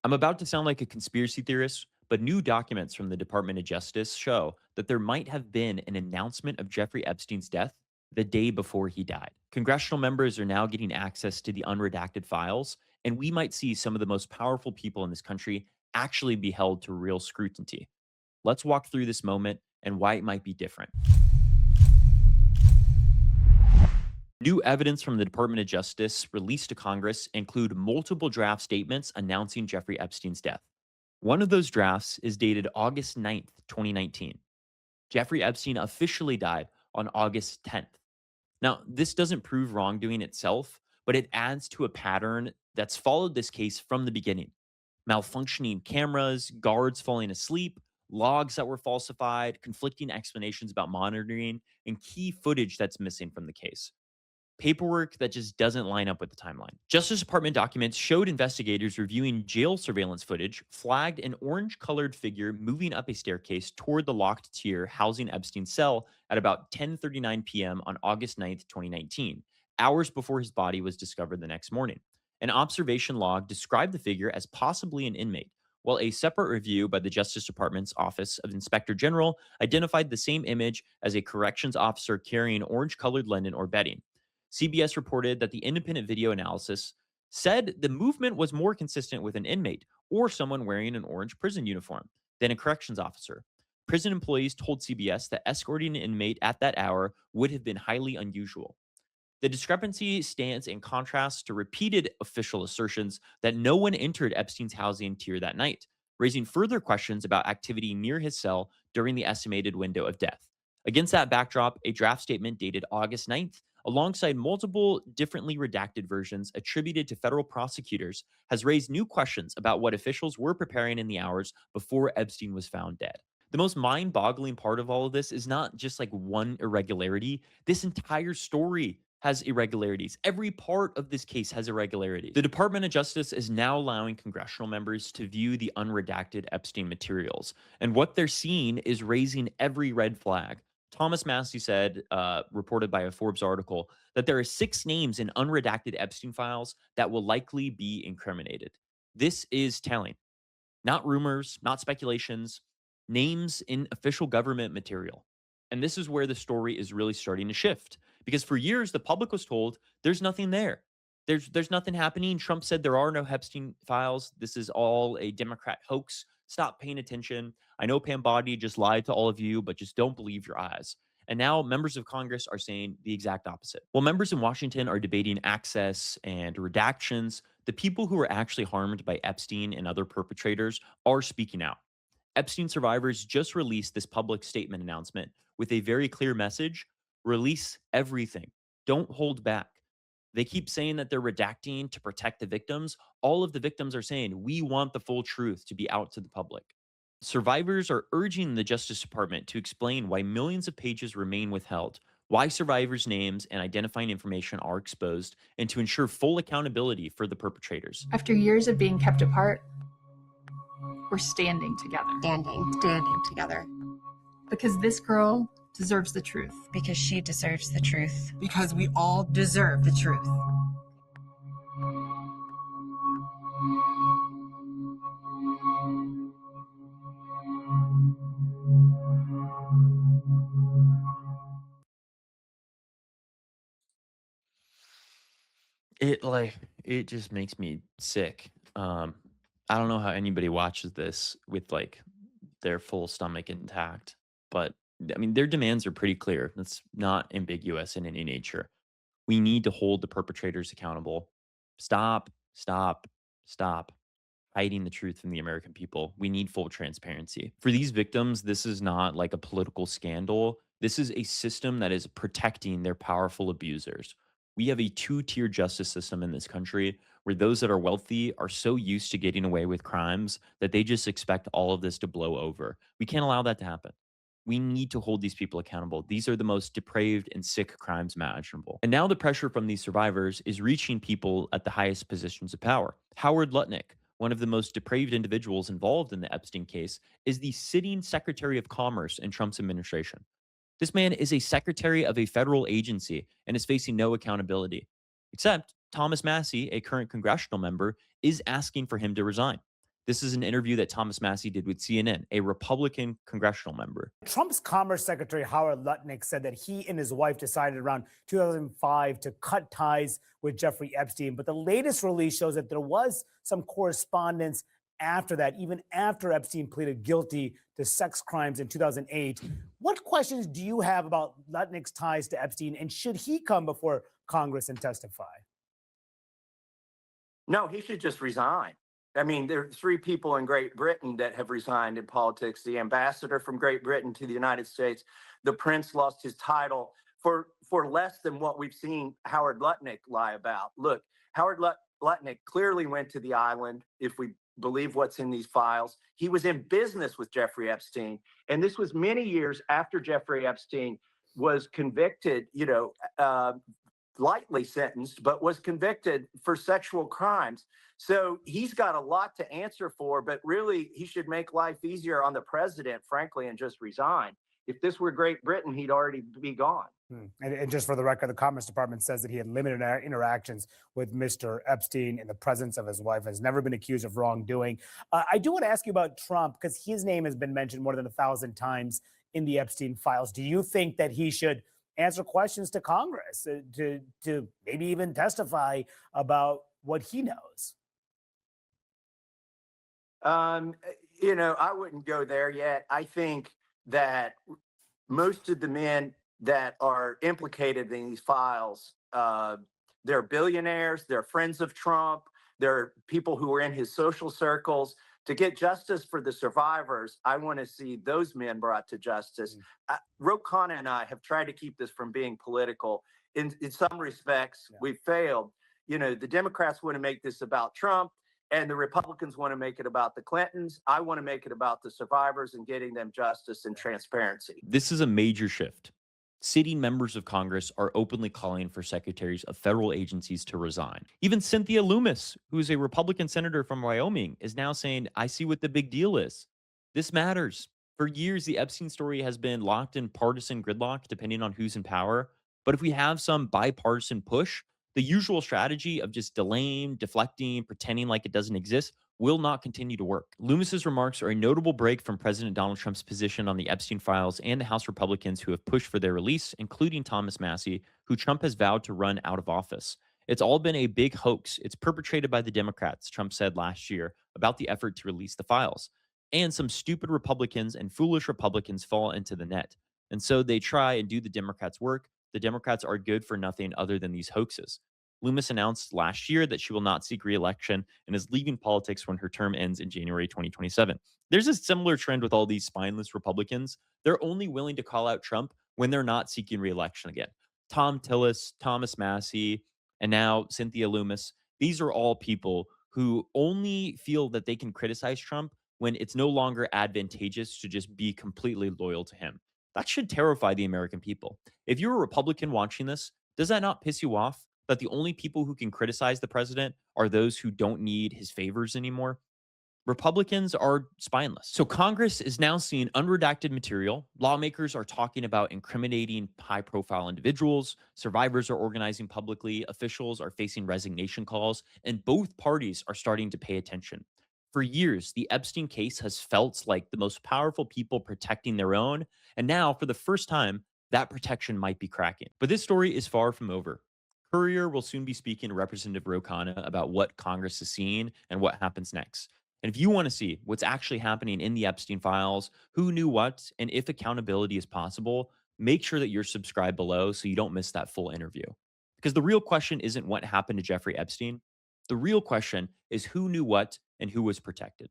I'm about to sound like a conspiracy theorist, but new documents from the Department of Justice show that there might have been an announcement of Jeffrey Epstein's death the day before he died. Congressional members are now getting access to the unredacted files, and we might see some of the most powerful people in this country actually be held to real scrutiny. Let's walk through this moment and why it might be different. New evidence from the Department of Justice released to Congress include multiple draft statements announcing Jeffrey Epstein's death. One of those drafts is dated August 9th, 2019. Jeffrey Epstein officially died on August 10th. Now, this doesn't prove wrongdoing itself, but it adds to a pattern that's followed this case from the beginning. Malfunctioning cameras, guards falling asleep, logs that were falsified, conflicting explanations about monitoring, and key footage that's missing from the case. Paperwork that just doesn't line up with the timeline. Justice Department documents showed investigators reviewing jail surveillance footage flagged an orange colored figure moving up a staircase toward the locked tier housing Epstein's cell at about 10:39 p.m. on August 9th, 2019, hours before his body was discovered the next morning. An observation log described the figure as possibly an inmate, while a separate review by the Justice Department's Office of Inspector General identified the same image as a corrections officer carrying orange colored linen or bedding. CBS reported that the independent video analysis said the movement was more consistent with an inmate or someone wearing an orange prison uniform than a corrections officer. Prison employees told CBS that escorting an inmate at that hour would have been highly unusual. The discrepancy stands in contrast to repeated official assertions that no one entered Epstein's housing tier that night, raising further questions about activity near his cell during the estimated window of death. Against that backdrop, a draft statement dated August 9th, alongside multiple differently redacted versions attributed to federal prosecutors, has raised new questions about what officials were preparing in the hours before Epstein was found dead. The most mind boggling part of all of this is not just like one irregularity. This entire story has irregularities. Every part of this case has irregularities. The Department of Justice is now allowing congressional members to view the unredacted Epstein materials. And what they're seeing is raising every red flag. Thomas Massey said, reported by a Forbes article, that there are 6 names in unredacted Epstein files that will likely be incriminated. This is telling. Not rumors, not speculations, names in official government material. And this is where the story is really starting to shift because for years the public was told there's nothing there. There's nothing happening. Trump said there are no Epstein files. This is all a Democrat hoax. Stop paying attention. I know Pam Bondi just lied to all of you, but just don't believe your eyes. And now members of Congress are saying the exact opposite. While members in Washington are debating access and redactions, the people who are actually harmed by Epstein and other perpetrators are speaking out. Epstein survivors just released this public statement announcement with a very clear message: release everything. Don't hold back. They keep saying that they're redacting to protect the victims. All of the victims are saying, we want the full truth to be out to the public. Survivors are urging the Justice Department to explain why millions of pages remain withheld, why survivors' names and identifying information are exposed, and to ensure full accountability for the perpetrators. After years of being kept apart, we're standing together. Standing together. Because this girl deserves the truth. Because she deserves the truth. Because we all deserve the truth. It just makes me sick. I don't know how anybody watches this with like their full stomach intact, but I mean their demands are pretty clear. That's not ambiguous in any nature. We need to hold the perpetrators accountable. Stop, stop, stop hiding the truth from the American people. We need full transparency. For these victims, this is not like a political scandal. This is a system that is protecting their powerful abusers. We have a two-tier justice system in this country where those that are wealthy are so used to getting away with crimes that they just expect all of this to blow over. We can't allow that to happen. We need to hold these people accountable. These are the most depraved and sick crimes imaginable. And now the pressure from these survivors is reaching people at the highest positions of power. Howard Lutnick, one of the most depraved individuals involved in the Epstein case, is the sitting Secretary of Commerce in Trump's administration. This man is a secretary of a federal agency and is facing no accountability. Except Thomas Massey, a current congressional member, is asking for him to resign. This is an interview that Thomas Massey did with CNN, a Republican congressional member. Trump's Commerce Secretary Howard Lutnick said that he and his wife decided around 2005 to cut ties with Jeffrey Epstein. But the latest release shows that there was some correspondence after that, even after Epstein pleaded guilty to sex crimes in 2008. What questions do you have about Lutnick's ties to Epstein, and should he come before Congress and testify? No, he should just resign. I mean, there are three people in Great Britain that have resigned in politics: the ambassador from Great Britain to the United States. The prince lost his title for less than what we've seen Howard Lutnick lie about. Look, Lutnick clearly went to the island, if we believe what's in these files. He was in business with Jeffrey Epstein. And this was many years after Jeffrey Epstein was convicted, lightly sentenced, but was convicted for sexual crimes. So he's got a lot to answer for, but really he should make life easier on the president, frankly, and just resign. If this were Great Britain, he'd already be gone. And just for the record, the Commerce Department says that he had limited interactions with Mr. Epstein in the presence of his wife, has never been accused of wrongdoing. I do want to ask you about Trump, because his name has been mentioned more than 1,000 times in the Epstein files. Do you think that he should answer questions to Congress, to maybe even testify about what he knows? I wouldn't go there yet. I think that most of the men that are implicated in these files, they're billionaires, they're friends of Trump, they're people who are in his social circles. To get justice for the survivors, I want to see those men brought to justice. Ro Khanna and I have tried to keep this from being political. In some respects, we've failed. The Democrats want to make this about Trump, and the Republicans want to make it about the Clintons. I want to make it about the survivors and getting them justice and transparency. This is a major shift. Sitting members of Congress are openly calling for secretaries of federal agencies to resign. Even Cynthia Loomis, who is a Republican senator from Wyoming, is now saying, I see what the big deal is. This matters. For years, the Epstein story has been locked in partisan gridlock, depending on who's in power. But if we have some bipartisan push, the usual strategy of just delaying, deflecting, pretending like it doesn't exist will not continue to work. Loomis's remarks are a notable break from President Donald Trump's position on the Epstein files and the House Republicans who have pushed for their release, including Thomas Massey, who Trump has vowed to run out of office. It's all been a big hoax. It's perpetrated by the Democrats, Trump said last year about the effort to release the files. And some stupid Republicans and foolish Republicans fall into the net. And so they try and do the Democrats' work. The Democrats are good for nothing other than these hoaxes. Loomis announced last year that she will not seek re-election and is leaving politics when her term ends in January 2027. There's a similar trend with all these spineless Republicans. They're only willing to call out Trump when they're not seeking re-election again. Tom Tillis, Thomas Massey, and now Cynthia Loomis. These are all people who only feel that they can criticize Trump when it's no longer advantageous to just be completely loyal to him. That should terrify the American people. If you're a Republican watching this, does that not piss you off that the only people who can criticize the president are those who don't need his favors anymore? Republicans are spineless. So Congress is now seeing unredacted material. Lawmakers are talking about incriminating high-profile individuals. Survivors are organizing publicly. Officials are facing resignation calls. And both parties are starting to pay attention. For years, the Epstein case has felt like the most powerful people protecting their own. And now, for the first time, that protection might be cracking. But this story is far from over. Courier will soon be speaking to Representative Ro Khanna about what Congress is seeing and what happens next. And if you want to see what's actually happening in the Epstein files, who knew what, and if accountability is possible, make sure that you're subscribed below so you don't miss that full interview. Because the real question isn't what happened to Jeffrey Epstein. The real question is who knew what and who was protected.